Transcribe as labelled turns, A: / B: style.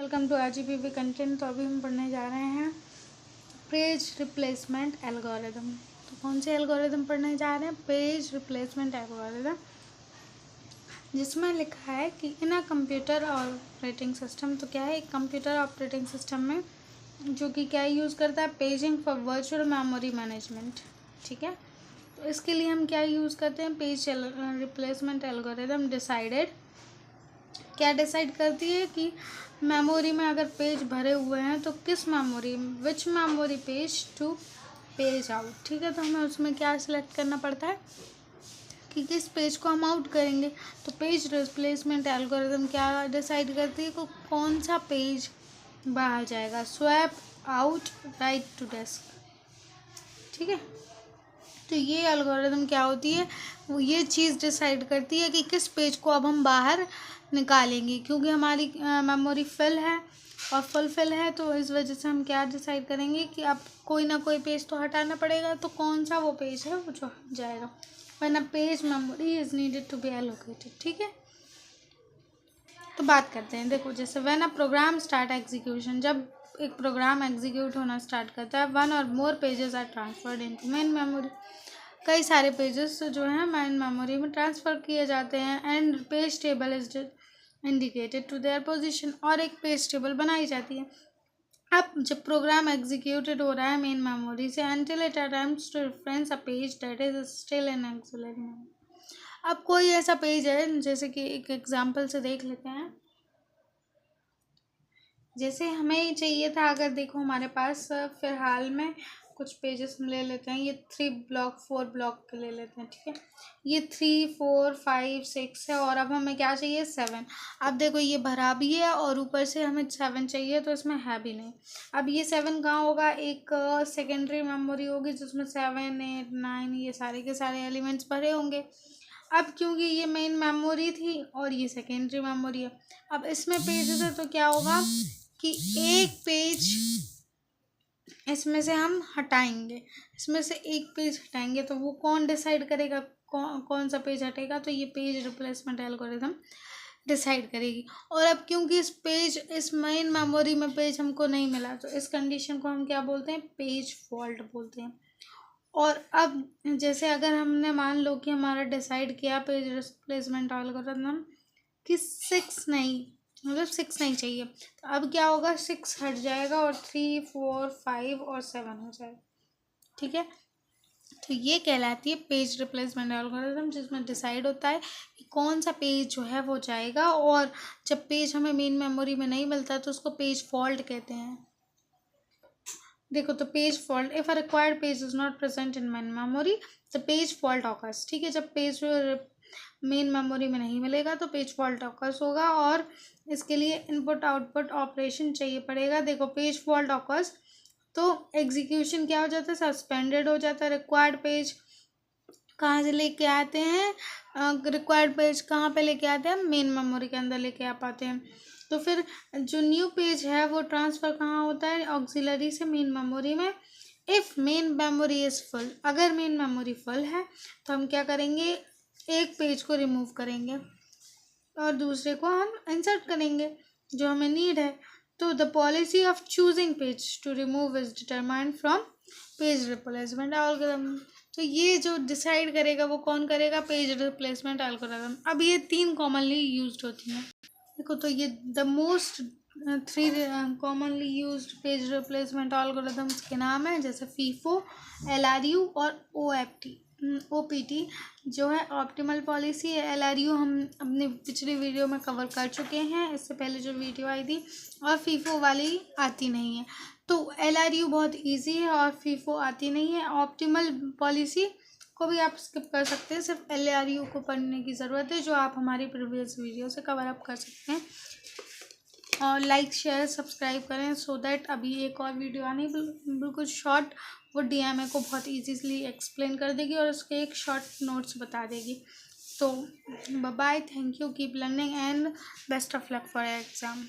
A: Welcome to RGPV content. तो अभी हम पढ़ने जा रहे हैं पेज रिप्लेसमेंट एल्गोरिदम। तो कौन से एल्गोरिदम पढ़ने जा रहे हैं? पेज रिप्लेसमेंट एल्गोरिदम, जिसमें लिखा है कि इन अ कंप्यूटर ऑपरेटिंग सिस्टम। तो क्या है, एक कंप्यूटर ऑपरेटिंग सिस्टम में जो कि क्या यूज़ करता है, paging for virtual memory management. ठीक है, तो इसके लिए हम क्या यूज़ करते हैं, पेज रिप्लेसमेंट एल्गोरिदम क्या डिसाइड करती है कि मेमोरी में अगर पेज भरे हुए हैं तो किस memory, which memory page to page out. ठीक है, तो हमें उसमें क्या सिलेक्ट करना पड़ता है कि किस पेज को हम आउट करेंगे। तो पेज रिप्लेसमेंट एल्गोरिदम क्या डिसाइड करती है कि कौन सा पेज बाहर जाएगा, swap out right to disk. ठीक है, तो ये एल्गोरिदम क्या होती है, वो ये चीज़ डिसाइड करती है कि किस पेज को अब हम बाहर निकालेंगे, क्योंकि हमारी मेमोरी फिल है और फुलफिल है। तो इस वजह से हम क्या डिसाइड करेंगे कि अब कोई ना कोई पेज तो हटाना पड़ेगा, तो कौन सा वो पेज है वो जो हट जाएगा, वरना page memory is needed to be allocated. ठीक है, तो बात करते हैं। देखो, जैसे when a program start execution, जब एक प्रोग्राम एग्जीक्यूट होना स्टार्ट करता है, वन और more pages are transferred into main memory. कई सारे पेजेस जो हैं मेन मेमोरी में ट्रांसफ़र किए जाते हैं। And page table is indicated to their position, और एक पेज टेबल बनाई जाती है। अब जब प्रोग्राम एग्जीक्यूटेड हो रहा है मेन मेमोरी से, until it attempts to reference a page that is still in auxiliary memory। अब कोई ऐसा पेज है, जैसे कि एक एग्जांपल से देख लेते हैं। जैसे हमें चाहिए था, अगर देखो हमारे पास फ़िलहाल में कुछ पेजेस हम ले लेते हैं, ये 3 ब्लॉक 4 ब्लॉक के ले लेते हैं। ठीक है, ये 3 4 5 6 है, और अब हमें क्या चाहिए, 7। अब देखो ये भरा भी है और ऊपर से हमें 7 चाहिए, तो इसमें है भी नहीं। अब ये 7 कहाँ होगा, एक सेकेंडरी मेमोरी होगी जिसमें 7 8 9 ये सारे के सारे एलिमेंट्स भरे होंगे। अब क्योंकि ये मेन मेमोरी थी और ये सेकेंडरी मेमोरी है, अब इसमें पेजेस है, तो क्या होगा कि एक पेज इसमें से हम हटाएंगे, इसमें से एक पेज हटाएंगे। तो वो कौन डिसाइड करेगा कौन सा पेज हटेगा, तो ये पेज रिप्लेसमेंट एल्गोरिदम डिसाइड करेगी। और अब क्योंकि इस मेन मेमोरी में पेज हमको नहीं मिला, तो इस कंडीशन को हम क्या बोलते हैं, पेज फॉल्ट बोलते हैं। और अब जैसे अगर हमने मान लो कि हमारा डिसाइड किया पेज रिप्लेसमेंट एल्गोरिदम कि 6 नहीं, मतलब 6 नहीं चाहिए, तो अब क्या होगा, 6 हट जाएगा और 3 4 5 और 7 हो जाएगा। ठीक है, तो ये कहलाती है पेज रिप्लेसमेंट एल्गोरिदम, जिसमें डिसाइड होता है कि कौन सा पेज जो है वो जाएगा। और जब पेज हमें मेन मेमोरी में नहीं मिलता तो उसको पेज फॉल्ट कहते हैं। देखो, तो page fault, if a required page is not present in main memory the page fault occurs. ठीक है, जब पेज मेन मेमोरी में नहीं मिलेगा तो पेज फॉल्ट ऑकर्स होगा, और इसके लिए इनपुट आउटपुट ऑपरेशन चाहिए पड़ेगा। देखो, पेज फॉल्ट ऑकर्स तो एग्जीक्यूशन क्या हो जाता है, सस्पेंडेड हो जाता है। रिक्वायर्ड पेज कहाँ से लेके आते हैं, रिक्वायर्ड पेज कहाँ पे लेके आते हैं, मेन मेमोरी के अंदर लेके आ पाते हैं। तो फिर जो न्यू पेज है वो ट्रांसफ़र कहाँ होता है, ऑक्सिलरी से मेन मेमोरी में। If main memory is full, अगर मेन मेमोरी फुल है तो हम क्या करेंगे, एक पेज को रिमूव करेंगे और दूसरे को हम इंसर्ट करेंगे जो हमें नीड है। तो the policy of choosing page to remove is determined from page replacement algorithm. तो ये जो डिसाइड करेगा वो कौन करेगा, पेज रिप्लेसमेंट एल्गोरिथम। अब ये 3 कॉमनली यूज्ड होती हैं। देखो, तो ये the most 3 commonly used page replacement algorithms के नाम है, जैसे फीफो, LRU और OPT जो है ऑप्टिमल पॉलिसी है। LRU हम अपनी पिछली वीडियो में कवर कर चुके हैं, इससे पहले जो वीडियो आई थी, और फीफो वाली आती नहीं है। तो LRU बहुत इजी है और फीफो आती नहीं है। ऑप्टिमल पॉलिसी को भी आप स्किप कर सकते हैं, सिर्फ LRU को पढ़ने की ज़रूरत है, जो आप हमारी प्रीवियस वीडियो से कवर अप कर सकते हैं। और लाइक शेयर सब्सक्राइब करें, सो दैट अभी एक और वीडियो आनी बिल्कुल शॉर्ट, वो DMA को बहुत ईजीली एक्सप्लेन कर देगी और उसके एक शॉर्ट नोट्स बता देगी। तो bye, thank you, keep learning and best of luck for exam.